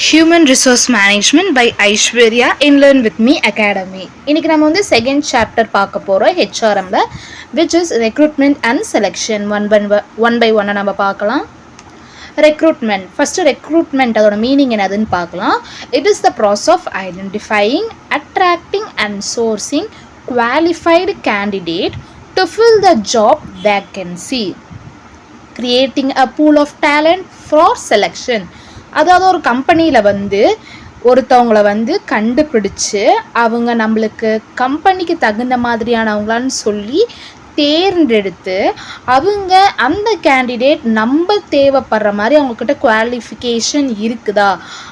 Human Resource Management by Aishwarya in Learn With Me Academy. இன்னைக்கு நம்ம வந்து second chapter பார்க்க போகிறோம் ஹெச்ஆர்எம்ல, which is recruitment and selection. One by ஒன்னை நம்ம பார்க்கலாம். ரெக்ரூட்மெண்ட், ஃபஸ்ட்டு ரெக்ரூட்மெண்ட் அதோட மீனிங் என்னதுன்னு பார்க்கலாம். It is the process of identifying, attracting and sourcing qualified candidate to fill the job vacancy, creating a pool of talent for selection. அதாவது ஒரு கம்பெனியில் வந்து ஒருத்தவங்களை வந்து கண்டுபிடிச்சு அவங்க நம்மளுக்கு கம்பெனிக்கு தகுந்த மாதிரியானவங்களான்னு சொல்லி தேர்ந்தெடுத்து அவங்க அந்த கேண்டிடேட் நம்ம தேவைப்படுற மாதிரி அவங்கக்கிட்ட குவாலிஃபிகேஷன் இருக்குதா,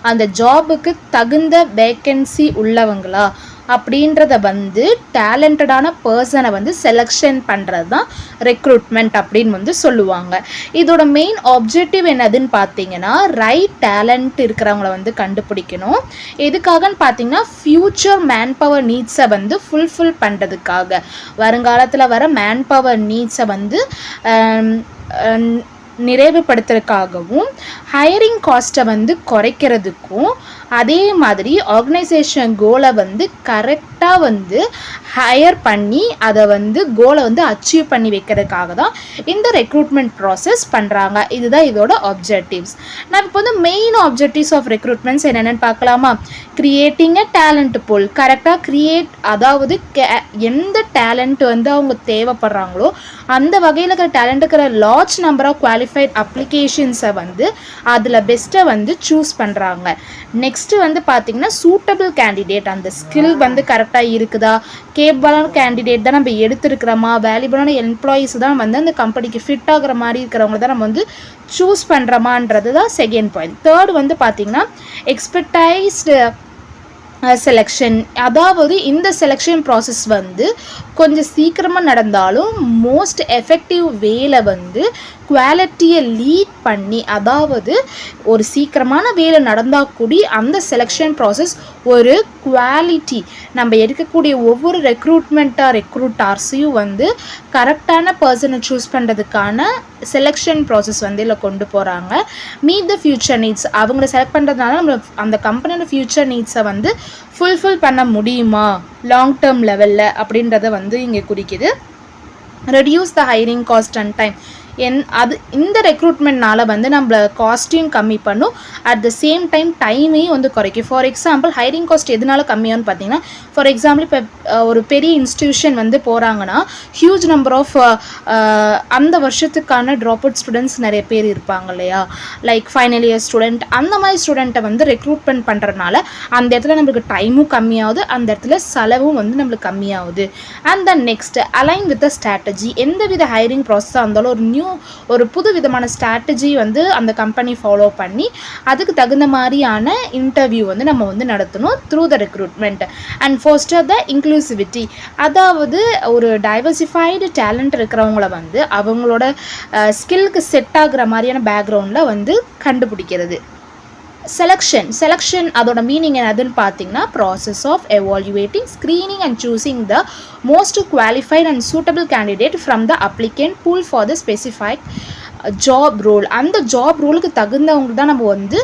அந்த ஜாபுக்கு தகுந்த வேக்கன்சி உள்ளவங்களா அப்படின்றத வந்து டேலண்டடான பர்சனை வந்து செலெக்ஷன் பண்ணுறது தான் ரெக்ரூட்மெண்ட் அப்படின்னு வந்து சொல்லுவாங்க. இதோட மெயின் ஆப்ஜெக்டிவ் என்னதுன்னு பார்த்தீங்கன்னா, ரைட் டேலண்ட் இருக்கிறவங்கள வந்து கண்டுபிடிக்கணும். எதுக்காகன்னு பார்த்தீங்கன்னா, ஃப்யூச்சர் மேன் பவர் நீட்ஸை வந்து ஃபுல்ஃபில் பண்ணுறதுக்காக, வருங்காலத்தில் வர மேன் பவர் நீட்ஸை வந்து நிறைவுபடுத்துறதுக்காகவும், ஹையரிங் காஸ்ட்டை வந்து குறைக்கிறதுக்கும், அதே மாதிரி ஆர்கனைசேஷன் கோலை வந்து கரெக்டாக வந்து ஹையர் பண்ணி அதை வந்து கோலை வந்து அச்சீவ் பண்ணி வைக்கிறதுக்காக தான் இந்த ரெக்ரூட்மெண்ட் ப்ராசஸ் பண்ணுறாங்க. இதுதான் இதோட ஆப்ஜெக்டிவ்ஸ். நம்ம இப்போ வந்து மெயின் ஆப்ஜெக்டிவ்ஸ் ஆஃப் ரெக்ரூட்மெண்ட்ஸ் என்னென்னு பார்க்கலாமா. கிரியேட்டிங் அ டேலண்ட் பூல், கரெக்டாக கிரியேட், அதாவது எந்த டேலண்ட் வந்து அவங்க தேவைப்படுறாங்களோ அந்த வகையில் இருக்கிற டேலண்ட் இருக்கிற லார்ஜ் நம்பர் ஆஃப் குவாலிஃபைட் அப்ளிகேஷன்ஸை வந்து அதில் பெஸ்ட்டை வந்து சூஸ் பண்ணுறாங்க. நெக்ஸ்ட்டு வந்து பார்த்திங்கன்னா, சூட்டபிள் கேண்டிடேட், அந்த ஸ்கில் வந்து கரெக்டாக இருக்குதா, கேப்பபிளான கேண்டிடேட் தான் நம்ம எடுத்துருக்கிறோமா, வேல்யூபிளான எம்ப்ளாயீஸ் தான் வந்து அந்த கம்பெனிக்கு ஃபிட் ஆகிற மாதிரி இருக்கிறவங்க தான் நம்ம வந்து சூஸ் பண்ணுறோமான்றது தான் செகண்ட் பாயிண்ட். தேர்ட் வந்து பார்த்திங்கன்னா, எக்ஸ்பெக்டைஸ்டு செலெக்ஷன், அதாவது இந்த செலெக்ஷன் ப்ராசஸ் வந்து கொஞ்சம் சீக்கிரமாக நடந்தாலும் மோஸ்ட் எஃபெக்டிவ் வேல வந்து குவாலிட்டியை லீட் பண்ணி, அதாவது ஒரு சீக்கிரமான வேலை நடந்தால் கூடி அந்த செலெக்ஷன் ப்ராசஸ் ஒரு குவாலிட்டி, நம்ம எடுக்கக்கூடிய ஒவ்வொரு ரெக்ரூட்டார்ஸையும் வந்து கரெக்டான பர்சனை சூஸ் பண்ணுறதுக்கான செலெக்ஷன் ப்ராசஸ் வந்து இதில் கொண்டு போகிறாங்க. மீட் த ஃப்யூச்சர் நீட்ஸ், அவங்கள செலக்ட் பண்ணுறதுனால நம்ம அந்த கம்பெனியோட ஃப்யூச்சர் நீட்ஸை வந்து ஃபுல்ஃபில் பண்ண முடியுமா லாங் டேர்ம் லெவலில் அப்படின்றத வந்து இங்கே குறிக்குது. Reduce the hiring cost and time, இந்த ரெக்ரூட்மெண்ட்னால வந்து நம்மள காஸ்ட்டையும் கம்மி பண்ணும், அட் த சேம் டைம் டைமையும் வந்து குறைக்கும். ஃபார் எக்ஸாம்பிள், ஹைரிங் காஸ்ட் எதனால கம்மியான்னு பார்த்தீங்கன்னா, ஃபார் எக்ஸாம்பிள் இப்போ ஒரு பெரிய இன்ஸ்டியூஷன் வந்து போகிறாங்கன்னா ஹியூஜ் நம்பர் ஆஃப் அந்த வருஷத்துக்கான ட்ராப் அவுட் ஸ்டூடெண்ட்ஸ் நிறைய பேர் இருப்பாங்க இல்லையா, லைக் ஃபைனல் இயர் ஸ்டூடெண்ட், அந்த மாதிரி ஸ்டூடெண்ட்டை வந்து ரெக்ரூட்மெண்ட் பண்ணுறதுனால அந்த இடத்துல நம்மளுக்கு டைமும் கம்மியாகுது, அந்த இடத்துல செலவும் வந்து நம்மளுக்கு கம்மியாகுது. And then next, align with the strategy, எந்தவித ஹைரிங் ப்ராசஸாக இருந்தாலும் ஒரு புது விதமான ஸ்ட்ராட்டஜி வந்து அந்த கம்பெனி ஃபாலோ பண்ணி அதுக்கு தகுந்த மாதிரியான இன்டர்வியூ வந்து நம்ம வந்து நடத்தணும் through the recruitment. And Foster the inclusivity, அதாவது ஒரு டைவர்சிஃபைடு டேலண்ட் இருக்கிறவங்கள வந்து அவங்களோட ஸ்கில்லுக்கு செட் ஆகுற மாதிரியான பேக்ரவுண்டில் வந்து கண்டுபிடிக்கிறது. செலெக்ஷன் அதோட மீனிங் என்னதுன்னு பார்த்தீங்கன்னா, process of evaluating, screening and choosing the most qualified and suitable candidate from the applicant pool for the specified job role. அந்த ஜாப் ரோலுக்கு தகுந்தவங்க தான் நம்ம வந்து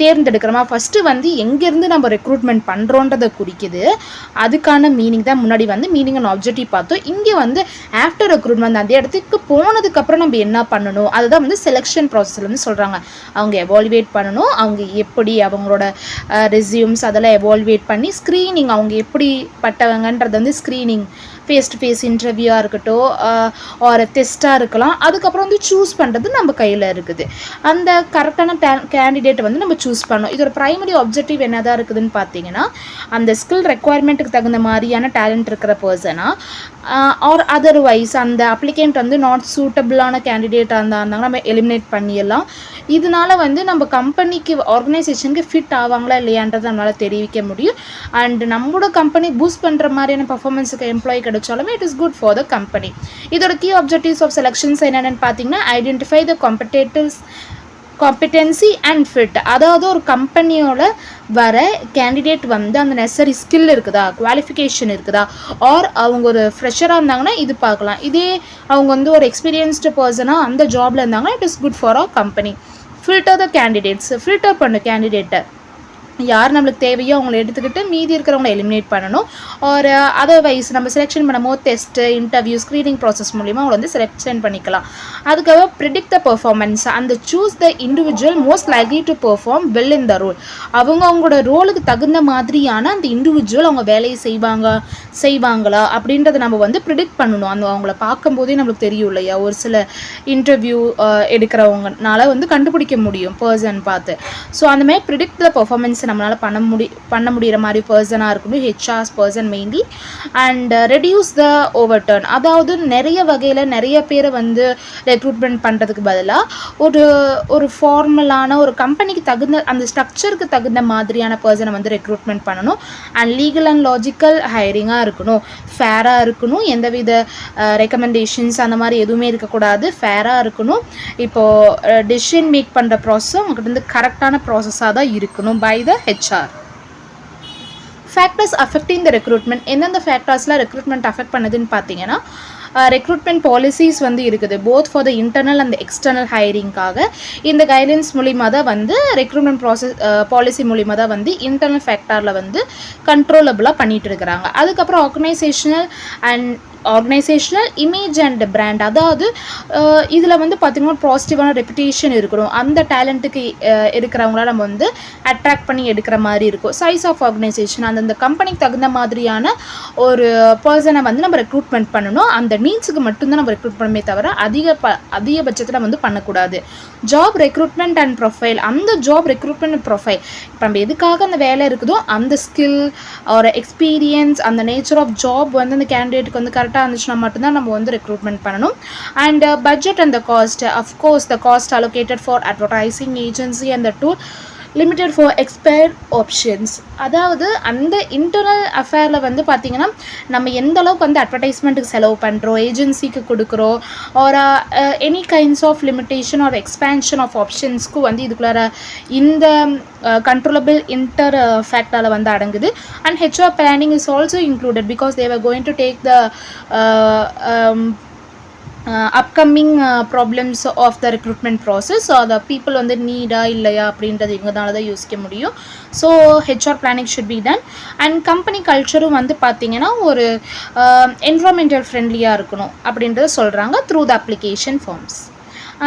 தேர்ந்தெடுக்கிறோமா. ஃபஸ்ட்டு வந்து எங்கேருந்து நம்ம ரெக்ரூட்மெண்ட் பண்ணுறோன்றதை குறிக்குது, அதுக்கான மீனிங் தான் முன்னாடி வந்து மீனிங் அண்ட் ஆப்ஜெக்டிவ் பார்த்தோம். இங்கே வந்து ஆஃப்டர் ரெக்ரூட்மெண்ட் அந்த இடத்துக்கு போனதுக்கப்புறம் நம்ம என்ன பண்ணணும் அதுதான் வந்து செலெக்ஷன் ப்ராசஸில் வந்து சொல்கிறாங்க. அவங்க எவால்வேட் பண்ணணும், அவங்க எப்படி அவங்களோட ரெஸ்யூம்ஸ் அதெல்லாம் எவால்வேட் பண்ணி ஸ்க்ரீனிங், அவங்க எப்படி பட்டவங்கன்றது வந்து ஸ்க்ரீனிங், ஃபேஸ் டு ஃபேஸ் இன்டர்வியூவாக இருக்கட்டும் ஒரு டெஸ்ட்டாக இருக்கலாம், அதுக்கப்புறம் வந்து சூஸ் பண்ணுறது நம்ம கையில் இருக்குது. அந்த கரெக்டான கேண்டிடேட்டை வந்து நம்ம சூஸ் பண்ணணும். இதோட ப்ரைமரி ஆப்ஜெக்டிவ் என்ன தான் இருக்குதுன்னு பார்த்தீங்கன்னா, அந்த ஸ்கில் ரெக்குவயர்மெண்ட்டுக்கு தகுந்த மாதிரியான டேலண்ட் இருக்கிற பர்சனா ஆர் அதர்வைஸ் அந்த அப்ளிகேண்ட் வந்து நாட் சூட்டபிளான கேண்டிடேட்டாக இருந்தாங்கன்னா நம்ம எலிமினேட் பண்ணிடலாம். இதனால வந்து நம்ம கம்பெனிக்கு ஆர்கனைசேஷனுக்கு ஃபிட் ஆவாங்களா இல்லையான்றதை நம்மளால் தெரிவிக்க முடியும். அண்ட் நம்மளோட கம்பெனி பூஸ்ட் பண்ணுற மாதிரியான பர்ஃபார்மன்ஸுக்கு எம்ப்ளாயி கிடைச்சாலுமே it is good for the company. இதோட கீ ஆப்ஜெக்டிவ்ஸ் ஆஃப் செலெக்ஷன்ஸ் என்னென்னு பார்த்தீங்கன்னா, identify the competency and fit, அதாவது ஒரு கம்பெனியோட வர கேண்டிடேட் வந்து அந்த நெசசரி ஸ்கில் இருக்குதா, குவாலிஃபிகேஷன் இருக்குதா, ஆர் அவங்க ஒரு ஃப்ரெஷராக இருந்தாங்கன்னா இது பார்க்கலாம். இதே அவங்க வந்து ஒரு எக்ஸ்பீரியன்ஸ்டு பர்சனாக அந்த ஜாபில் இருந்தாங்கன்னா it is good for a company. Filter the candidates, filter பண்ணு கேண்டிடேட்டை. யார் நம்மளுக்கு தேவையோ அவங்கள எடுத்துக்கிட்டு மீதி இருக்கிறவங்கள எலிமினேட் பண்ணணும். ஒரு அதர்வைஸ் நம்ம செலெக்ஷன் பண்ணும்போது டெஸ்ட்டு, இன்டர்வியூ, ஸ்க்ரீனிங் ப்ராசஸ் மூலிமா அவங்களை வந்து செலெக்ஷன் பண்ணிக்கலாம். அதுக்கப்புறம் ப்ரிடிக்ட் த பெர்ஃபார்மன்ஸ் அந்த choose the individual most likely to perform well in the role. அவங்களோட ரோலுக்கு தகுந்த மாதிரியான அந்த இண்டிவிஜுவல் அவங்க வேலையை செய்வாங்களா அப்படின்றத நம்ம வந்து ப்ரிடிக்ட் பண்ணணும். அவங்கள பார்க்கும்போதே நம்மளுக்கு தெரியும் இல்லையா, ஒரு சில இன்டர்வியூ எடுக்கிறவங்கனால வந்து கண்டுபிடிக்க முடியும் பர்சன் பார்த்து. ஸோ அந்தமாதிரி ப்ரிடிக்ட் த பெர்ஃபார்மன்ஸ் நம்மளால் பண்ண முடிகிற மாதிரி பர்சனாக இருக்கணும் HRs person mainly. And reduce the over turn, அதாவது நிறைய வகையில் நிறைய பேரை வந்து ரெக்ரூட்மெண்ட் பண்ணுறதுக்கு பதிலாக ஒரு ஃபார்மலான ஒரு கம்பெனிக்கு தகுந்த அந்த ஸ்ட்ரக்சருக்கு தகுந்த மாதிரியான பர்சனை வந்து ரெக்ரூட்மெண்ட் பண்ணணும். அண்ட் லீகல் அண்ட் லாஜிக்கல் ஹையரிங்காக இருக்கணும், ஃபேராக இருக்கணும், எந்தவித ரெக்கமெண்டேஷன்ஸ் அந்த மாதிரி எதுவுமே இருக்கக்கூடாது, ஃபேராக இருக்கணும். இப்போது டெசிஷன் மேக் பண்ணுற ப்ராசஸும் உங்கள்கிட்ட வந்து கரெக்டான ப்ராசஸாக தான் இருக்கணும் by the HR. Factors affecting the recruitment, எந்தெந்த ஃபேக்டர்ஸ்லாம் ரெக்ரூட்மெண்ட் அஃபெக்ட் பண்ணுதுன்னு பார்த்தீங்கன்னா, ரெக்ரூட்மெண்ட் பாலிசிஸ் வந்து இருக்குது both for the internal and external ஹையரிங்காக. இந்த கைட்லைன்ஸ் மூலிமா தான் வந்து ரெக்ரூட்மெண்ட் பாலிசி மூலிமா தான் வந்து இன்டர்னல் ஃபேக்டரில் வந்து கண்ட்ரோலபிளாக பண்ணிகிட்டு இருக்கிறாங்க. அதுக்கப்புறம் ஆர்கனைசேஷனல் இமேஜ் அண்ட் பிராண்ட், அதாவது இதில் வந்து பார்த்திங்கன்னா பாசிட்டிவான ரெப்புடேஷன் இருக்கணும், அந்த டேலண்ட்டுக்கு இருக்கிறவங்கள நம்ம வந்து அட்ராக்ட் பண்ணி எடுக்கிற மாதிரி இருக்கும். சைஸ் ஆஃப் ஆர்கனைசேஷன், அந்தந்த கம்பெனிக்கு தகுந்த மாதிரியான ஒரு பர்சனை வந்து நம்ம ரெக்ரூட்மெண்ட் பண்ணணும். அந்த நீட்ஸுக்கு மட்டும்தான் நம்ம ரெக்ரூட் பண்ணவே தவிர அதிகபட்சத்தில் வந்து பண்ணக்கூடாது. ஜாப் ரெக்ரூட்மெண்ட் அண்ட் ப்ரொஃபைல், அந்த ஜாப் ரெக்ரூட்மெண்ட் ப்ரொஃபைல் இப்போ நம்ம எதுக்காக அந்த வேலை இருக்குதோ அந்த ஸ்கில் ஒரு எக்ஸ்பீரியன்ஸ் அந்த நேச்சர் ஆஃப் ஜாப் வந்து அந்த கேண்டிடேட்டுக்கு வந்து கரெக்டாக இருந்துச்சுன்னா மட்டும்தான் நம்ம வந்து ரெக்ரூட்மெண்ட் பண்ணணும். And budget and the cost, of course the cost allocated for advertising agency and the tool limited for expired options. அதாவது அந்த இன்டர்னல் அஃபேரில் வந்து பார்த்திங்கன்னா நம்ம எந்த அளவுக்கு வந்து அட்வர்டைஸ்மெண்ட்டுக்கு செலவு பண்ணுறோம், ஏஜென்சிக்கு கொடுக்குறோம், ஒரு any kinds of limitation or expansion of ஆப்ஷன்ஸ்க்கு வந்து இதுக்குள்ளார இந்த கண்ட்ரோலபிள் இன்டர் ஃபேக்டரில் வந்து அடங்குது. And HR planning is also included because they were going to take the upcoming problems of the recruitment process. So the people வந்து நீடா இல்லையா அப்படின்றது இவங்கனால தான் யோசிக்க முடியும். So HR planning should be done. And company கல்ச்சரும் வந்து பார்த்திங்கன்னா ஒரு என்விரான்மெண்டல் ஃப்ரெண்ட்லியாக இருக்கணும் அப்படின்றத சொல்கிறாங்க த்ரூ த அப்ளிகேஷன் ஃபார்ம்ஸ்.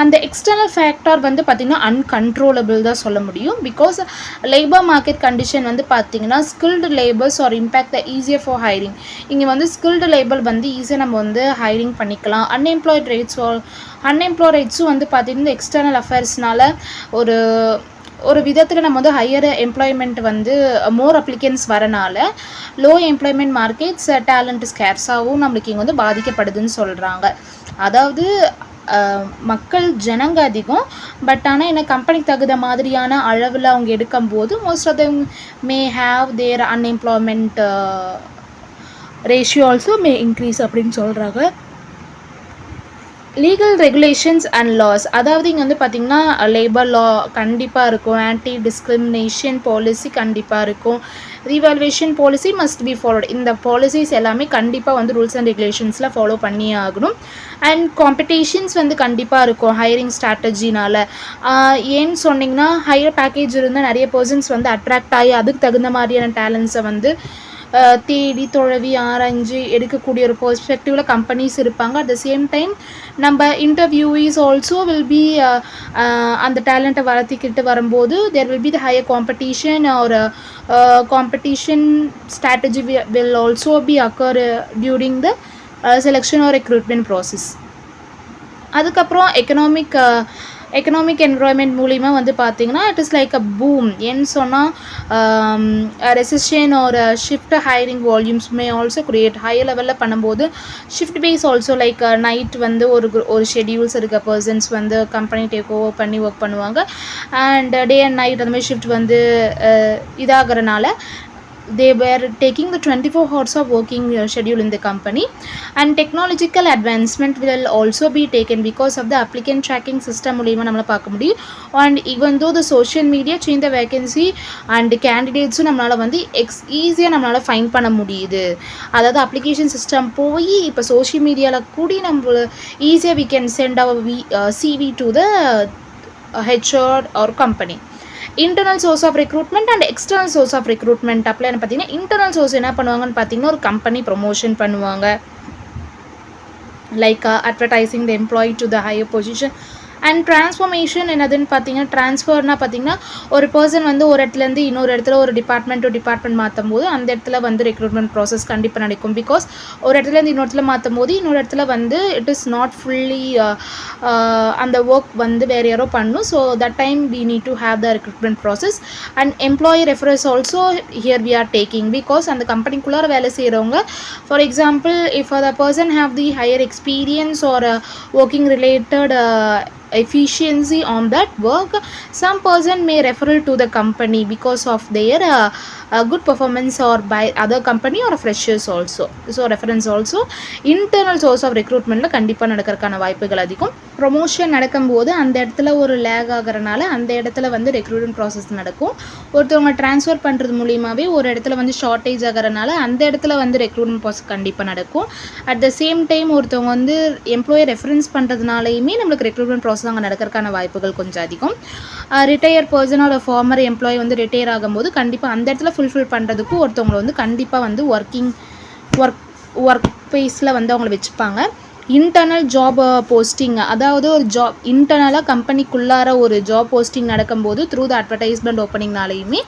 அந்த எக்ஸ்டர்னல் ஃபேக்டர் வந்து பார்த்திங்கன்னா அன்கண்ட்ரோலபிள் தான் சொல்ல முடியும் பிகாஸ் லேபர் மார்க்கெட் கண்டிஷன் வந்து பார்த்திங்கன்னா skilled labours are impact the easier for hiring. இங்கே வந்து ஸ்கில்டு லேபர் வந்து ஈஸியாக நம்ம வந்து ஹைரிங் பண்ணிக்கலாம். அன்எம்ப்ளாய்ட் ரேட்ஸும் வந்து பார்த்திங்கன்னா எக்ஸ்டர்னல் அஃபேர்ஸ்னால ஒரு விதத்தில் நம்ம வந்து ஹையர் எம்ப்ளாய்மெண்ட் வந்து மோர் அப்ளிகன்ஸ் வரனால லோ எம்ப்ளாய்மெண்ட் மார்க்கெட்ஸ் டேலண்ட் ஸ்கேர்ஸாகவும் நம்மளுக்கு இங்கே வந்து பாதிக்கப்படுதுன்னு சொல்கிறாங்க. அதாவது மக்கள் ஜனங்க அதிகம், பட் ஆனால் என்ன கம்பெனிக்கு தகுந்த மாதிரியான அளவில் அவங்க எடுக்கும்போது most of them may have their unemployment ratio also may increase அப்படின்னு சொல்கிறாங்க. லீகல் ரெகுலேஷன்ஸ் அண்ட் லாஸ், அதாவது இங்கே வந்து பார்த்திங்கன்னா லேபர் லா கண்டிப்பாக இருக்கும், ஆன்டி டிஸ்கிரிமினேஷன் பாலிசி கண்டிப்பாக இருக்கும், ரீவால்வேஷன் பாலிசி மஸ்ட் பி ஃபாலோட். இந்த பாலிசிஸ் எல்லாமே கண்டிப்பாக வந்து ரூல்ஸ் அண்ட் ரெகுலேஷன்ஸில் ஃபாலோ பண்ணியே ஆகணும். அண்ட் காம்படிஷன்ஸ் வந்து கண்டிப்பாக இருக்கும் ஹையரிங் ஸ்ட்ராட்டஜினால். ஏன்னு சொன்னிங்கன்னா ஹையர் பேக்கேஜ் இருந்தால் நிறைய பர்சன்ஸ் வந்து அட்ராக்ட் ஆகி அதுக்கு தகுந்த மாதிரியான டேலண்ட்ஸை வந்து தேடி தொழவி ஆராய்ஞ்சு எடுக்கக்கூடிய ஒரு பெர்ஸ்பெக்டிவில் கம்பெனிஸ் இருப்பாங்க. அட் த சேம் டைம் நம்ம இன்டர்வியூஸ் ஆல்சோ வில் பி அந்த டேலண்ட்டை வளர்த்திக்கிட்டு வரும்போது there will be the higher competition ஒரு competition strategy will also be occur during the selection or recruitment process. அதுக்கப்புறம் எக்கனாமிக் என்வரான்மெண்ட் மூலிமா வந்து பார்த்திங்கன்னா it is like a boom. ஏன்னு சொன்னால் ரெசிஷன் ஒரு shift hiring volumes may also create higher லெவலில் பண்ணும்போது shift base also like night வந்து ஒரு ஷெடியூல்ஸ் இருக்க பர்சன்ஸ் வந்து கம்பெனி டேக் ஓவர் பண்ணி ஒர்க் பண்ணுவாங்க. அண்ட் டே அண்ட் நைட் அந்த மாதிரி ஷிஃப்ட் வந்து இதாகிறனால they were taking the 24 hours of working schedule in the company. And technological advancement will also be taken because of the applicant tracking system மூலமா நம்மள பார்க்க முடியும். and even though the social media change the vacancy and candidates நம்மளால வந்து ஈஸியாக நம்மளால find பண்ண முடியுது. அதாவது அப்ளிகேஷன் சிஸ்டம் போய் இப்போ சோஷியல் மீடியாவில் கூடி நம்ம ஈஸியாக we can send our CV to the HR or company. Internal source of recruitment and external source of recruitment அப்படிலாம் பார்த்தீங்கன்னா இன்டர்னல் சோர்ஸ் என்ன பண்ணுவாங்கன்னு பார்த்தீங்கன்னா ஒரு கம்பெனி ப்ரொமோஷன் பண்ணுவாங்க, like advertising the employee to the higher position. And transformation என்னதுன்னு பார்த்தீங்கன்னா ட்ரான்ஸ்ஃபர்னால் பார்த்தீங்கன்னா ஒரு பர்சன் வந்து ஒரு இடத்துலேருந்து இன்னொரு இடத்துல ஒரு டிபார்ட்மெண்ட் டு டிபார்ட்மெண்ட் மாற்றும் போது அந்த இடத்துல வந்து ரெக்ரூட்மெண்ட் ப்ராசஸ் கண்டிப்பாக நடக்கும். பிகாஸ் ஒரு இடத்துலேருந்து இன்னொரு இடத்துல மாற்றும் போது இன்னொரு இடத்துல வந்து இட் இஸ் நாட் ஃபுல்லி அந்த ஒர்க் வந்து வேறு யாரோ பண்ணும். So that time we need to have the recruitment process. And employee reference also here we are taking, because அந்த கம்பெனிக்குள்ளார வேலை செய்கிறவங்க for example if the person have the higher experience or working related efficiency on that work, some person may refer to the company because of their good performance or by other company or freshers also. So reference also internal source of recruitment கண்டிப்பாக நடக்கிறதுக்கான வாய்ப்புகள் அதிகம். Promotion நடக்கும்போது அந்த இடத்துல ஒரு லேக் ஆகிறனால அந்த இடத்துல வந்து ரெக்ரூட்மெண்ட் ப்ராசஸ் நடக்கும். ஒருத்தவங்க ட்ரான்ஸ்ஃபர் பண்ணுறது மூலியமாகவே ஒரு இடத்துல வந்து ஷார்ட்டேஜ் ஆகிறனால அந்த இடத்துல வந்து ரெக்ரூட்மெண்ட் ப்ராசஸ் கண்டிப்பாக நடக்கும். அட் த சேம் டைம் ஒருத்தவங்க வந்து எம்ப்ளாயி ரெஃபரன்ஸ் பண்ணுறதுனாலையுமே நம்மளுக்கு ரெக்ரூட்மெண்ட் ப்ராசஸ் அங்கே நடக்கிறதுக்கான வாய்ப்புகள் கொஞ்சம் அதிகம். ரிட்டையர் பர்சனோட ஃபார்மர் எம்ப்ளாயி வந்து ரிட்டையர் ஆகும்போது கண்டிப்பாக அந்த இடத்துல ஃபுல்ஃபில் பண்ணுறதுக்கும் ஒருத்தவங்களை வந்து கண்டிப்பாக வந்து ஒர்க் பிளேஸில் வந்து அவங்கள வச்சுப்பாங்க. இன்டர்னல் ஜாப் போஸ்டிங், அதாவது ஒரு ஜாப் இன்டர்னலாக கம்பெனிக்குள்ளார ஒரு ஜாப் போஸ்டிங் நடக்கும்போது த்ரூ த அட்வர்டைஸ்மெண்ட் ஓப்பனிங்னாலேயுமே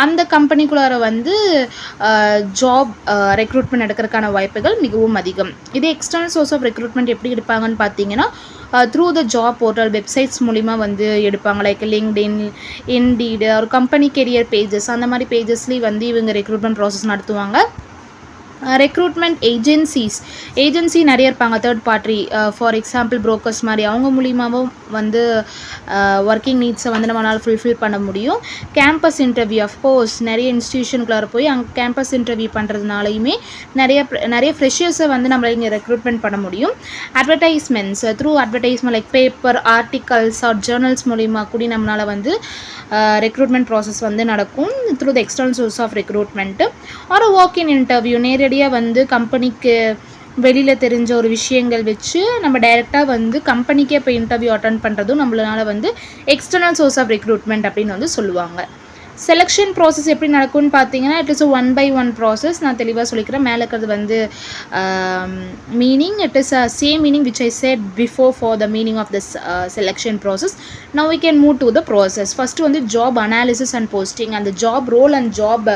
அந்த கம்பெனிக்குள்ளார வந்து ஜாப் ரெக்ரூட்மெண்ட் நடக்கிறதுக்கான வாய்ப்புகள் மிகவும் அதிகம். இதே எக்ஸ்டர்னல் சோர்ஸ் ஆஃப் ரெக்ரூட்மெண்ட் எப்படி எடுப்பாங்கன்னு பார்த்தீங்கன்னா through the job portal websites மூலிமா வந்து எடுப்பாங்க. லைக் லிங்க்டின், இண்டீடு, ஒரு கம்பெனி கெரியர் பேஜஸ், அந்த மாதிரி பேஜஸ்லேயும் வந்து இவங்க ரெக்ரூட்மெண்ட் ப்ராசஸ் நடத்துவாங்க. ரெக்ரூட்மெண்ட் ஏஜென்சி நிறைய இருப்பாங்க, third party, for example brokers மாதிரி, அவங்க மூலியமாகவும் வந்து ஒர்க்கிங் நீட்ஸை வந்து நம்மளால் ஃபுல்ஃபில் பண்ண முடியும். கேம்பஸ் இன்டர்வியூ, அஃப்கோர்ஸ் நிறைய இன்ஸ்டியூஷனுக்குள்ளார போய் அங்கே கேம்பஸ் இன்டர்வியூ பண்ணுறதுனாலையுமே நிறைய ஃப்ரெஷர்ஸை வந்து நம்மளால் இங்கே ரெக்ரூட்மெண்ட் பண்ண முடியும். Advertisements, through advertisement like paper, articles or journals மூலிமா கூட நம்மளால் வந்து ரெக்ரூட்மெண்ட் ப்ராசஸ் வந்து நடக்கும் through the external source of recruitment. ஒரு வாக் இன் இன்டர்வியூ, நேரடியாக வந்து கம்பெனிக்கு வெளியில் தெரிஞ்ச ஒரு விஷயங்கள் வச்சு நம்ம டைரெக்டாக வந்து கம்பெனிக்கே இப்போ இன்டர்வியூ அட்டன் பண்ணுறதும் நம்மளால வந்து எக்ஸ்டர்னல் சோர்ஸ் ஆஃப் ரெக்ரூட்மெண்ட் அப்படின்னு வந்து சொல்லுவாங்க. செலெக்ஷன் ப்ராசஸ் எப்படி நடக்கும்னு பார்த்தீங்கன்னா இட் இஸ் அ 1/1 ப்ராசஸ். நான் தெளிவாக சொல்லிக்கிறேன். மேலே இருக்கிறது வந்து meaning, it is a same meaning which I said before for the meaning of this selection process. Now we can move to the process. First வந்து ஜாப் அனாலிசிஸ் அண்ட் போஸ்டிங், அந்த job role and job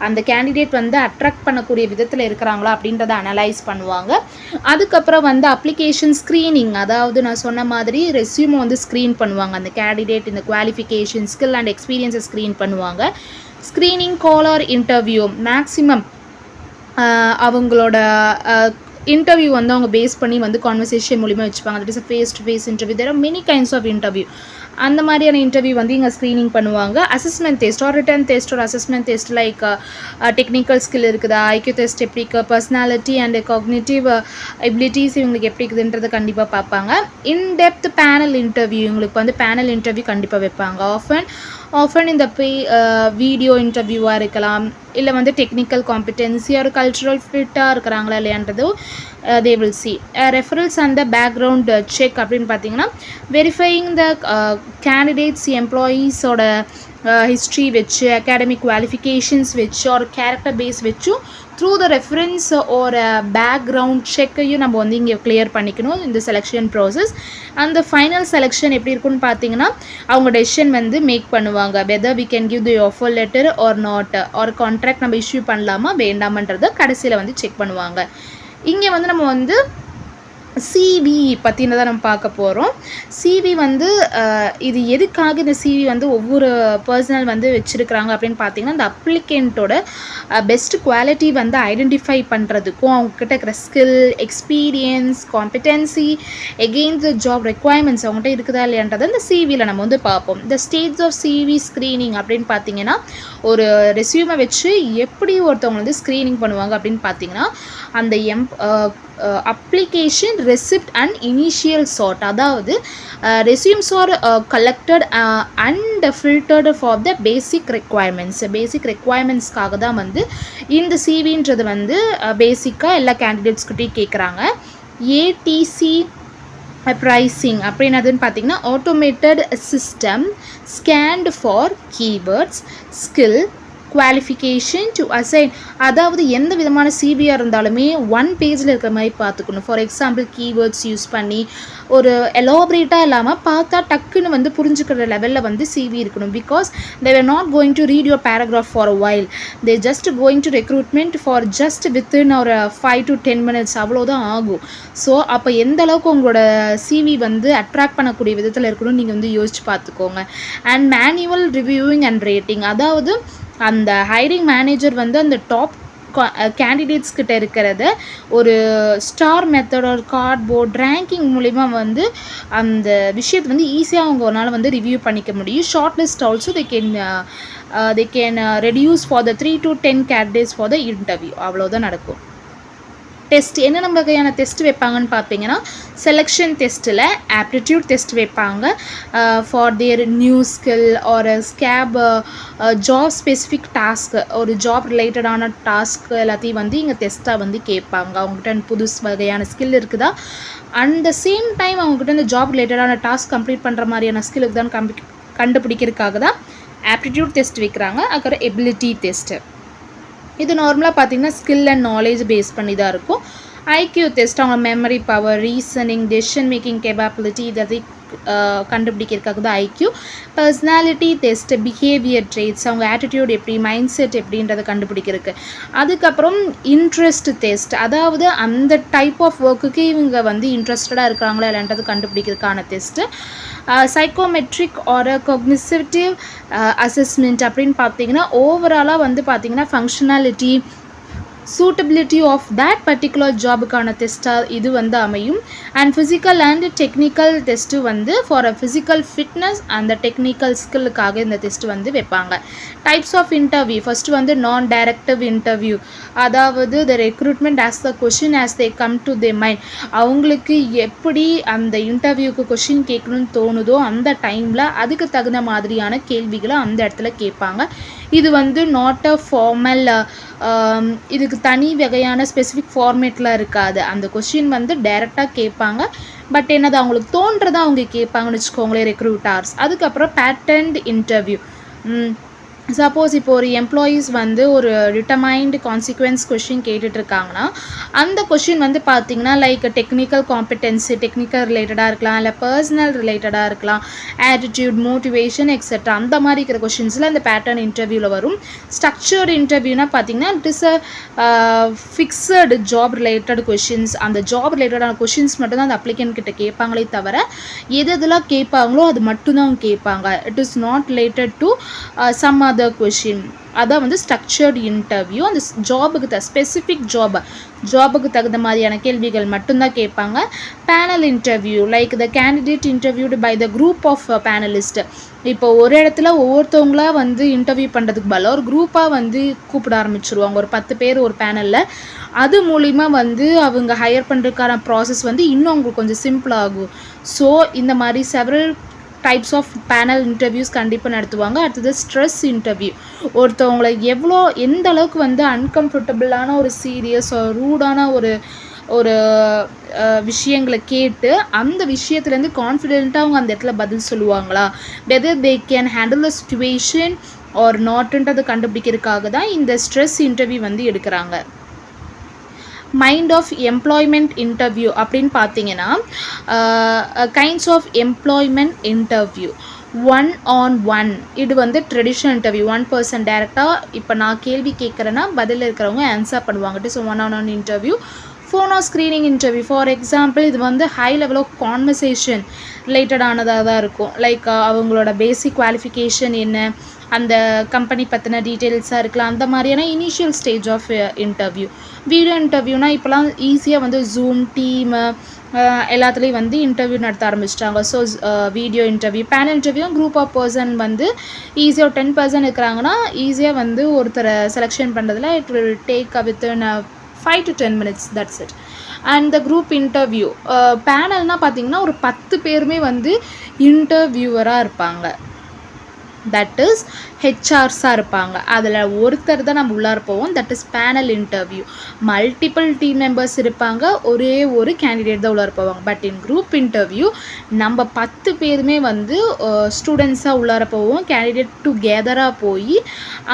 அந்த candidate வந்து attract பண்ணக்கூடிய விதத்தில் இருக்கிறாங்களா அப்படின்றத analyse பண்ணுவாங்க. அதுக்கப்புறம் வந்து அப்ளிகேஷன் ஸ்க்ரீனிங், அதாவது நான் சொன்ன மாதிரி ரெஸ்யூமை வந்து ஸ்க்ரீன் பண்ணுவாங்க. அந்த கேண்டிடேட் இந்த குவாலிஃபிகேஷன், ஸ்கில் அண்ட் எக்ஸ்பீரியன்ஸை ஸ்க்ரீன் பண்ணுவாங்க. Screening, call or interview, maximum அவங்களோட இன்டர்வியூ வந்து அவங்க பேஸ் பண்ணி வந்து கான்வர்சேஷன் மூலிமா வச்சுப்பாங்க. That is a face to face interview. There are many kinds of interview. அந்த மாதிரியான இன்டர்வியூ வந்து இங்கே ஸ்க்ரீனிங் பண்ணுவாங்க. Assessment test or written test ஒரு assessment test like technical skill இருக்குதா, ஐக்யூ டெஸ்ட் எப்படி இருக்குது, பர்சனாலிட்டி அண்ட் காக்னிட்டிவ் எபிலிட்டிஸ் இவங்களுக்கு எப்படி இருக்குதுன்றதை கண்டிப்பாக பார்ப்பாங்க. இன்டெப்த் பேனல் இன்டர்வியூ, இவங்களுக்கு வந்து பேனல் இன்டர்வியூ கண்டிப்பாக வைப்பாங்க. ஆஃபன் இந்த வீடியோ இன்டர்வியூவாக இருக்கலாம், இல்லை வந்து டெக்னிக்கல் காம்பிடென்சி ஒரு கல்ச்சுரல் ஃபிட்டாக இருக்கிறாங்களா இல்லையான்றதும் they will see. Referrals and the background check அப்படின்னு பார்த்தீங்கன்னா வெரிஃபையிங் த கேண்டிடேட்ஸ் எம்ப்ளாயீஸோட ஹிஸ்ட்ரி வச்சு, அகாடமிக் குவாலிஃபிகேஷன்ஸ் வச்சு ஒரு கேரக்டர் பேஸ் வச்சும் த்ரூ த ரெஃபரன்ஸ் ஒரு பேக்ரவுண்ட் செக்கையும் நம்ம வந்து இங்கே கிளியர் பண்ணிக்கணும் இந்த செலெக்ஷன் ப்ராசஸ். அந்த ஃபைனல் செலெக்ஷன் எப்படி இருக்குன்னு பார்த்தீங்கன்னா அவங்க டெசிஷன் வந்து மேக் பண்ணுவாங்க whether we can give the offer letter or not, ஒரு கான்ட்ராக்ட் நம்ம இஷ்யூ பண்ணலாமா வேண்டாமன்றதை கடைசியில் வந்து செக் பண்ணுவாங்க. இங்கே வந்து நம்ம வந்து சிவி பற்றினதான் நம்ம பார்க்க போகிறோம். சிவி வந்து இது எதுக்காக இந்த சிவி வந்து ஒவ்வொரு பர்சனல் வந்து வச்சுருக்கிறாங்க அப்படின்னு பார்த்தீங்கன்னா இந்த அப்ளிகண்ட்டோட பெஸ்ட் குவாலிட்டி வந்து ஐடென்டிஃபை பண்ணுறதுக்கும் அவங்கக்கிட்ட இருக்கிற skill, experience, competency, against the job requirements அவங்ககிட்ட இருக்குதா இல்லையான்றதை இந்த சிவியில் நம்ம வந்து பார்ப்போம். இந்த ஸ்டேஜ் ஆஃப் சிவி ஸ்க்ரீனிங் அப்படின்னு பார்த்தீங்கன்னா ஒரு ரெஸ்யூமை வச்சு எப்படி ஒருத்தவங்க வந்து ஸ்க்ரீனிங் பண்ணுவாங்க அப்படின்னு பார்த்தீங்கன்னா அந்த application receipt and initial sort, அதாவது resumes are collected and filtered for the basic requirements-காக தான் வந்து இந்த சிவின்றது வந்து பேசிக்காக எல்லா கேண்டிடேட்ஸ்கிட்டையும் கேட்குறாங்க. ஏடிசி ப்ரைஸிங் அப்படின்னதுன்னு பார்த்தீங்கன்னா automated system scanned for keywords skill qualification to assign. அதாவது எந்த விதமான சிவியாக இருந்தாலுமே ஒன் பேஜில் இருக்கிற மாதிரி பார்த்துக்கணும். ஃபார் எக்ஸாம்பிள் கீவேர்ட்ஸ் யூஸ் பண்ணி ஒரு எலாபரேட்டாக இல்லாமல் பார்த்தா டக்குன்னு வந்து புரிஞ்சுக்கிற லெவலில் வந்து சிவி இருக்கணும். Because they were not going to read your paragraph for a while, they just going to recruitment for just within ஒரு 5 to 10 minutes அவ்வளோதான் ஆகும். ஸோ அப்போ எந்த அளவுக்கு உங்களோட சிவி வந்து அட்ராக்ட் பண்ணக்கூடிய விதத்தில் இருக்கணும்னு நீங்கள் வந்து யோசிச்சு பார்த்துக்கோங்க. And manual reviewing and rating, அதாவது அந்த ஹைரிங் மேனேஜர் வந்து அந்த டாப் கேண்டிடேட்ஸ் கிட்ட இருக்கிறத ஒரு ஸ்டார் மெத்தட் ஒரு கார்ட்போர்ட் ரேங்கிங் மூலிமா வந்து அந்த விஷயத்தை வந்து ஈஸியாக அவங்களால வந்து ரிவ்யூ பண்ணிக்க முடியும். Short list also they can reduce for the 3 to 10 candidates for the interview. அவ்வளோதான் நடக்கும். டெஸ்ட் என்னென்ன வகையான டெஸ்ட் வைப்பாங்கன்னு பார்த்தீங்கன்னா செலெக்ஷன் டெஸ்ட்டில் ஆப்டிடியூட் டெஸ்ட் வைப்பாங்க ஃபார் தேர் நியூ ஸ்கில் ஒரு ஸ்கேப் ஜாப் ஸ்பெசிஃபிக் டாஸ்க் ஒரு ஜாப் ரிலேட்டடான டாஸ்க் எல்லாத்தையும் வந்து இங்கே டெஸ்ட்டாக வந்து கேட்பாங்க. அவங்ககிட்ட புதுசு வகையான ஸ்கில் இருக்குதா, அண்ட் த சேம் டைம் அவங்ககிட்ட இந்த ஜாப் ரிலேட்டடான டாஸ்க் கம்ப்ளீட் பண்ணுற மாதிரியான ஸ்கில்லுக்கு தான் கண்டுபிடிக்கிறதுக்காக தான் ஆப்டிடியூட் டெஸ்ட் வைக்கிறாங்க. அப்புறம் எபிலிட்டி டெஸ்ட்டு, இது நார்மலாக பார்த்தீங்கன்னா ஸ்கில் அண்ட் நாலேஜ் பேஸ் பண்ணி தான் இருக்கும். ஐக்யூ டெஸ்ட் அவங்க memory power reasoning decision making capability இதை கண்டுபிடிக்கிறதுக்காக தான் IQ. Personality test behaviour traits அவங்க ஆட்டிடியூட் எப்படி மைண்ட் செட் எப்படின்றத கண்டுபிடிக்கிறதுக்கு. அதுக்கப்புறம் இன்ட்ரெஸ்ட் டெஸ்ட், அதாவது அந்த டைப் ஆஃப் ஒர்க்குக்கு இவங்க வந்து இன்ட்ரெஸ்டடாக இருக்கிறாங்களா இல்லைன்றது கண்டுபிடிக்கிறதுக்கான test. Psychometric or cognitive assessment அப்படின்னு பார்த்தீங்கன்னா ஓவராலாக வந்து பார்த்தீங்கன்னா functionality suitability of that particular ஜாபுக்கான டெஸ்ட்டாக இது வந்து அமையும். And physical and technical test வந்து ஃபார் அ ஃபிசிக்கல் ஃபிட்னஸ் அந்த டெக்னிக்கல் ஸ்கில்லுக்காக இந்த டெஸ்ட்டு வந்து வைப்பாங்க. டைப்ஸ் ஆஃப் இன்டர்வியூ, ஃபஸ்ட்டு வந்து நான் டைரக்டிவ் இன்டர்வியூ, அதாவது த recruitment as the question as they come to the mind, அவங்களுக்கு எப்படி அந்த இன்டர்வியூக்கு கொஷின் கேட்கணும்னு தோணுதோ அந்த டைமில் அதுக்கு தகுந்த மாதிரியான கேள்விகளை அந்த இடத்துல கேட்பாங்க. இது வந்து நாட் அ ஃபார்மல், இதுக்கு தனி வகையான ஸ்பெசிஃபிக் ஃபார்மேட்டில் இருக்காது. அந்த கொஷின் வந்து டைரெக்டாக கேட்பாங்க, பட் என்னது அவங்களுக்கு தோன்றதை அவங்க கேட்பாங்கன்னு வச்சுக்கோங்களேன் ரெக்ரூட்டர்ஸ். அதுக்கப்புறம் பேட்டர்ன்ட் இன்டர்வியூ, சப்போஸ் இப்போ ஒரு எம்ப்ளாயீஸ் வந்து ஒரு டிட்டர்மைன்டு கான்சிக்வன்ஸ் கொஷின் கேட்டுட்ருக்காங்கன்னா அந்த கொஷின் வந்து பார்த்திங்கன்னா லைக் டெக்னிக்கல் காம்பிடென்சி டெக்னிக்கல் ரிலேட்டடாக இருக்கலாம், இல்லை பர்சனல் ரிலேட்டடாக இருக்கலாம், ஆட்டிடியூட் மோட்டிவேஷன் எக்ஸெட்ரா அந்த மாதிரி இருக்கிற கொஷின்ஸில் அந்த பேட்டர்ன் இன்டர்வியூவில் வரும். ஸ்ட்ரக்சர்டு இன்டர்வியூனா பார்த்திங்கன்னா it is a fixed job related questions, அந்த ஜாப் ரிலேட்டடான கொஷின்ஸ் மட்டும்தான் அந்த அப்ளிகன்ட் கிட்ட கேட்பாங்களே தவிர எதெல்லாம் கேட்பாங்களோ அது மட்டும்தான் கேட்பாங்க. It is not related to some other question. அதான் வந்து ஸ்ட்ரக்சர்டு இன்டர்வியூ. அந்த ஜாபுக்கு ஸ்பெசிஃபிக் ஜாபுக்கு தகுந்த மாதிரியான கேள்விகள் மட்டும்தான் கேட்பாங்க. Panel interview like the candidate interviewed by the group of panelist. இப்போ ஒரு இடத்துல ஒவ்வொருத்தவங்களா வந்து இன்டர்வியூ பண்ணுறதுக்கு பதிலாக ஒரு குரூப்பாக வந்து கூப்பிட ஆரம்பிச்சிருவாங்க, ஒரு 10 பேர் ஒரு பேனலில். அது மூலிமா வந்து அவங்க ஹையர் பண்ணுறதுக்கான ப்ராசஸ் வந்து இன்னும் அவங்களுக்கு கொஞ்சம் சிம்பிளாகும். ஸோ இந்த மாதிரி several types of panel interviews கண்டிப்பாக நடத்துவாங்க. அடுத்தது ஸ்ட்ரெஸ் இன்டர்வியூ, ஒருத்தவங்களை எந்த அளவுக்கு வந்து அன்கம்ஃபர்டபுளான ஒரு சீரியஸ் ரூடான ஒரு விஷயங்களை கேட்டு அந்த விஷயத்துலேருந்து கான்ஃபிடென்ட்டாக அவங்க அந்த இடத்துல பதில் சொல்லுவாங்களா, whether they can handle the situation or நாட்டுன்றதை கண்டுபிடிக்கிறதுக்காக தான் இந்த ஸ்ட்ரெஸ் இன்டர்வியூ வந்து எடுக்கிறாங்க. மைண்ட் ஆஃப் எம்ப்ளாய்மெண்ட் இன்டர்வியூ அப்படின்னு பார்த்தீங்கன்னா kinds of employment interview 1-on-1, இது வந்து ட்ரெடிஷ்னல் இன்டர்வியூ. 1 person டேரெக்டாக இப்போ நான் கேள்வி கேட்குறேன்னா பதில் இருக்கிறவங்க ஆன்சர் பண்ணுவாங்க. It is 1-on-1 interview. Phone or screening interview for example இது வந்து ஹை லெவல் ஆஃப் கான்வர்சேஷன் ரிலேட்டடானதாக தான் இருக்கும். லைக் அவங்களோட பேசிக் குவாலிஃபிகேஷன் என்ன, அந்த கம்பெனி பற்றின டீட்டெயில்ஸாக இருக்கலாம், அந்த மாதிரியான initial stage of interview. Video இன்டர்வியூனா இப்போலாம் ஈஸியாக வந்து ஜூம் டீமு எல்லாத்துலேயும் வந்து இன்டர்வியூ நடத்த ஆரம்பிச்சிட்டாங்க. So video interview. Panel interview group of person வந்து ஈஸியாக ஒரு 10 person இருக்கிறாங்கன்னா ஈஸியாக வந்து ஒருத்தரை செலெக்ஷன் பண்ணுறதுல it will take within 5 to 10 minutes, that's it. And the group interview பேனல்னால் பார்த்திங்கன்னா ஒரு 10 பேருமே வந்து இன்டர்வியூவராக இருப்பாங்க. தட் இஸ் ஹெச்ஆர்ஸாக இருப்பாங்க. அதில் ஒருத்தர் தான் நம்ம உள்ளார போவோம். That is panel interview. Multiple team members இருப்பாங்க, ஒரே ஒரு கேண்டிடேட் தான் உள்ளார போவாங்க. பட் இன் குரூப் இன்டர்வியூ நம்ம 10 பேருமே வந்து ஸ்டூடெண்ட்ஸாக உள்ளார போவோம். கேண்டிடேட் டுகெதராக போய்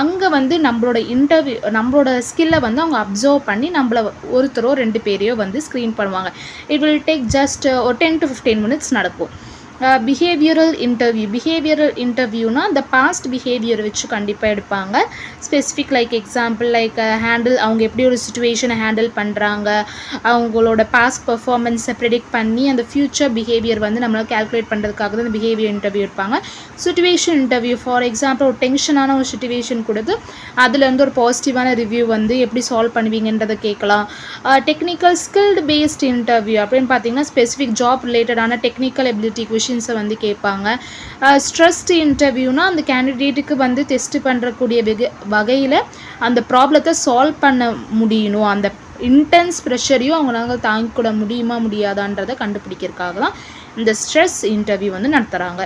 அங்கே வந்து நம்மளோட ஸ்கில்லை வந்து அவங்க அப்சர்வ் பண்ணி நம்மளை ஒருத்தரோ 2 பேரையோ வந்து ஸ்க்ரீன் பண்ணுவாங்க. இட் வில் டேக் ஜஸ்ட் ஒரு 10 to 15 minutes நடக்கும். பிஹேவியரல் இன்டர்வியூனா இந்த பாஸ்ட் பிஹேவியர் வச்சு கண்டிப்பாக எடுப்பாங்க. ஸ்பெசிஃபிக் லைக் எக்ஸாம்பிள் லைக் அவங்க எப்படி ஒரு சுச்சுவேஷனை ஹேண்டில் பண்ணுறாங்க, அவங்களோட பாஸ்ட் பர்ஃபார்மன்ஸை ப்ரெடிக்ட் பண்ணி அந்த ஃப்யூச்சர் பிஹேவியர் வந்து நம்மளால் கேல்குலேட் பண்ணுறதுக்காக தான் இந்த பிஹேவியர் இன்டர்வியூ எடுப்பாங்க. சுச்சுவேஷன் இன்டர்வியூ ஃபார் எக்ஸாம்பிள் ஒரு டென்ஷனான ஒரு சுச்சுவேஷன் கொடுத்து அதுலேருந்து ஒரு பாசிட்டிவான ரிவ்யூ வந்து எப்படி சால்வ் பண்ணுவீங்கன்றதை கேட்கலாம். டெக்னிக்கல் ஸ்கில்டு பேஸ்ட் இன்டர்வியூ அப்படின்னு பார்த்தீங்கன்னா ஸ்பெசிஃபிக் ஜாப் ரிலேட்டடான டெக்னிக்கல் எபிலிட்டி கொஷின்ஸை வந்து கேட்பாங்க. ஸ்ட்ரெஸ்ட் இன்டர்வியூனா அந்த கேண்டிடேட்டுக்கு வந்து டெஸ்ட் பண்ணுறக்கூடிய வகையில் அந்த ப்ராப்ளத்தை சால்வ் பண்ண முடியணும், அந்த இன்டென்ஸ் ப்ரெஷரையும் அவங்களால தாங்கிக்கூட முடியுமா முடியாதான்றதை கண்டுபிடிக்கிறதுக்காக தான் இந்த ஸ்ட்ரெஸ் இன்டர்வியூ வந்து நடத்துகிறாங்க.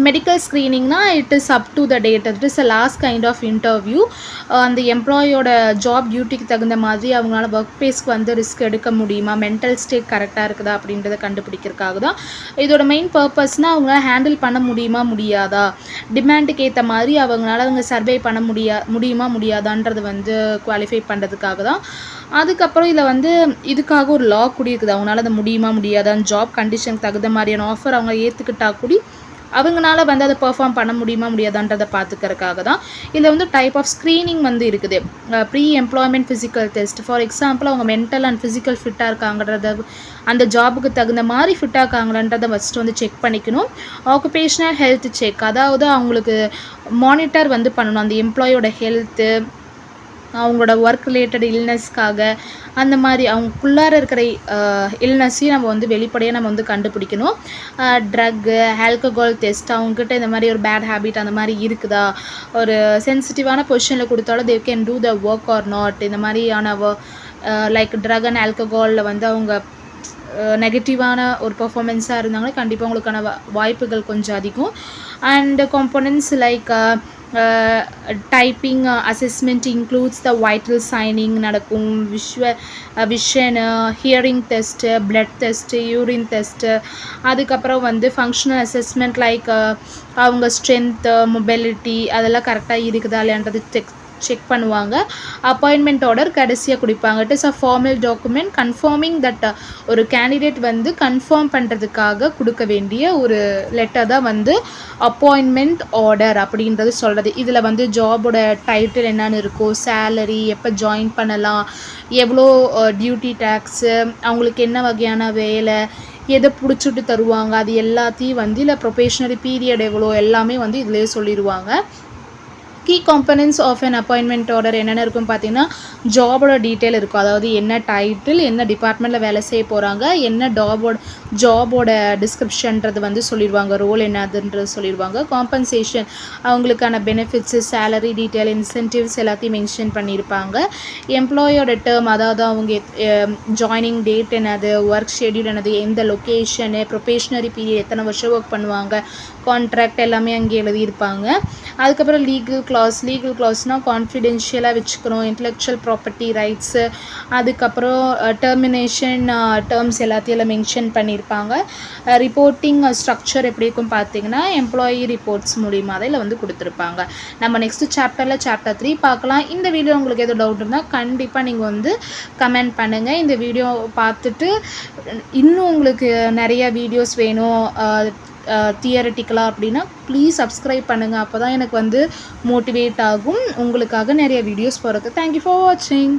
மெடிக்கல் ஸ்க்ரீனிங்னா it is up to the date. It is a last kind of interview. அந்த எம்ப்ளாயோட ஜாப் டியூட்டிக்கு தகுந்த மாதிரி அவங்களால ஒர்க் பிளேஸ்க்கு வந்து ரிஸ்க் எடுக்க முடியுமா, மென்டல் ஸ்டேட் கரெக்டாக இருக்குதா அப்படின்றத கண்டுபிடிக்கிறதுக்காக தான். இதோட மெயின் பர்பஸ்னால் அவங்களால ஹேண்டில் பண்ண முடியுமா முடியாதா, டிமாண்டுக்கு ஏற்ற மாதிரி அவங்க சர்வே பண்ண முடியுமா முடியாதான்றது வந்து குவாலிஃபை பண்ணுறதுக்காக தான். அதுக்கப்புறம் இதில் வந்து இதுக்காக ஒரு லா கூட இருக்குது. அவங்களால அது முடியுமா முடியாதான்னு ஜாப் கண்டிஷனுக்கு தகுந்த மாதிரியான ஆஃபர் அவங்க ஏற்றுக்கிட்டா கூடி அவங்களால வந்து அதை பெர்ஃபார்ம் பண்ண முடியுமா முடியாதான்றதை பார்த்துக்கிறதுக்காக தான். இதில் வந்து டைப் ஆஃப் ஸ்க்ரீனிங் வந்து இருக்குது. Pre employment physical test. For example அவங்க மென்டல் அண்ட் ஃபிசிக்கல் ஃபிட்டாக இருக்காங்கன்றத, அந்த ஜாபுக்கு தகுந்த மாதிரி ஃபிட்டாக இருக்காங்கன்றதை ஃபஸ்ட்டு வந்து செக் பண்ணிக்கணும். ஆக்குபேஷனல் ஹெல்த் செக், அதாவது அவங்களுக்கு மானிட்டர் வந்து பண்ணணும் அந்த எம்ப்ளாயோட ஹெல்த்து, அவங்களோட ஒர்க் ரிலேட்டட் இல்னஸ்க்காக அந்த மாதிரி அவங்களுக்குள்ளார இருக்கிற இல்னஸையும் நம்ம வந்து வெளிப்படையாக நம்ம வந்து கண்டுபிடிக்கணும். ட்ரக்கு, ஆல்கஹால் டெஸ்ட், அவங்ககிட்ட இந்த மாதிரி ஒரு பேட் ஹேபிட் அந்த மாதிரி இருக்குதா, ஒரு சென்சிட்டிவான பொசிஷனில் கொடுத்தாலும் they can do the work or not, இந்த மாதிரியான லைக் ட்ரக் அண்ட் ஆல்கஹாலில் வந்து அவங்க நெகட்டிவான ஒரு பர்ஃபார்மன்ஸாக இருந்தாங்கன்னா கண்டிப்பாக உங்களுக்கான வாய்ப்புகள் கொஞ்சம் அதிகம். And components like typing assessment includes the vital signing நடக்கும், vision, hearing test, blood test, urine test. அதுக்கப்புறம் வந்து ஃபங்க்ஷனல் அசஸ்மெண்ட் லைக் அவங்க ஸ்ட்ரென்த்து, மொபிலிட்டி அதெல்லாம் கரெக்டாக இருக்குதா இல்லைன்றது செக் பண்ணுவாங்க. அப்பாயின்மெண்ட் ஆர்டர் கடைசியாக கொடுப்பாங்க. It is a formal document conforming that ஒரு கேண்டிடேட் வந்து கன்ஃபார்ம் பண்ணுறதுக்காக கொடுக்க வேண்டிய ஒரு லெட்டர் தான் வந்து அப்பாயின்மெண்ட் ஆர்டர் அப்படின்றது சொல்கிறது. இதில் வந்து ஜாபோட டைட்டில் என்னென்னு இருக்கும், சேலரி, எப்போ ஜாயின் பண்ணலாம், எவ்வளோ டியூட்டி டேக்ஸு, அவங்களுக்கு என்ன வகையான வேலை, எதை பிடிச்சிட்டு தருவாங்க, அது எல்லாத்தையும் வந்து இல்லை ப்ரொபேஷனரி பீரியட் எவ்வளோ எல்லாமே வந்து இதிலே சொல்லிடுவாங்க. Key components of an appointment order என்னென்ன இருக்குன்னு பார்த்தீங்கன்னா ஜாபோட டீட்டெயில் இருக்கும். அதாவது என்ன டைட்டில், என்ன டிபார்ட்மெண்ட்டில் வேலை செய்ய போகிறாங்க, என்ன ஜாபோட டிஸ்கிரிப்ஷன்றது வந்து சொல்லிடுவாங்க, ரோல் என்னதுன்றது சொல்லிடுவாங்க. காம்பன்சேஷன் அவங்களுக்கான பெனிஃபிட்ஸு, சேலரி டீட்டெயில், இன்சென்டிவ்ஸ் எல்லாத்தையும் மென்ஷன் பண்ணியிருப்பாங்க. எம்ப்ளாயோட டேர்ம், அதாவது அவங்க ஜாயினிங் டேட் என்னது, ஒர்க் ஷெட்யூல் என்னது, எந்த லொக்கேஷனு, ப்ரொபேஷனரி பீரியட், எத்தனை வருஷம் ஒர்க் பண்ணுவாங்க, கான்ட்ராக்ட் எல்லாமே அங்கே எழுதியிருப்பாங்க. அதுக்கப்புறம் லீகல் கிளாஸ்னால் கான்ஃபிடென்ஷியலாக வச்சுக்கணும், இன்டெலெக்சுவல் ப்ராப்பர்ட்டி ரைட்ஸு, அதுக்கப்புறம் டெர்மினேஷன் டேர்ம்ஸ் எல்லாத்தையும் மென்ஷன் பண்ணியிருப்பாங்க. ரிப்போர்ட்டிங் ஸ்ட்ரக்சர் எப்படி இருக்கும் பார்த்தீங்கன்னா எம்ப்ளாயி ரிப்போர்ட்ஸ் மூலிமா அதில் வந்து கொடுத்துருப்பாங்க. நம்ம நெக்ஸ்ட்டு சாப்டர் 3 பார்க்கலாம். இந்த வீடியோ உங்களுக்கு எதுவும் டவுட் இருந்தால் கண்டிப்பாக நீங்கள் வந்து கமெண்ட் பண்ணுங்கள். இந்த வீடியோ பார்த்துட்டு இன்னும் உங்களுக்கு நிறைய வீடியோஸ் வேணும் தியரட்டிக்கலாக அப்படின்னா ப்ளீஸ் சப்ஸ்கிரைப் பண்ணுங்கள். அப்போ தான் எனக்கு வந்து மோட்டிவேட் ஆகும் உங்களுக்காக நிறைய வீடியோஸ் போகிறதுக்கு. தேங்க்யூ ஃபார் வாட்சிங்.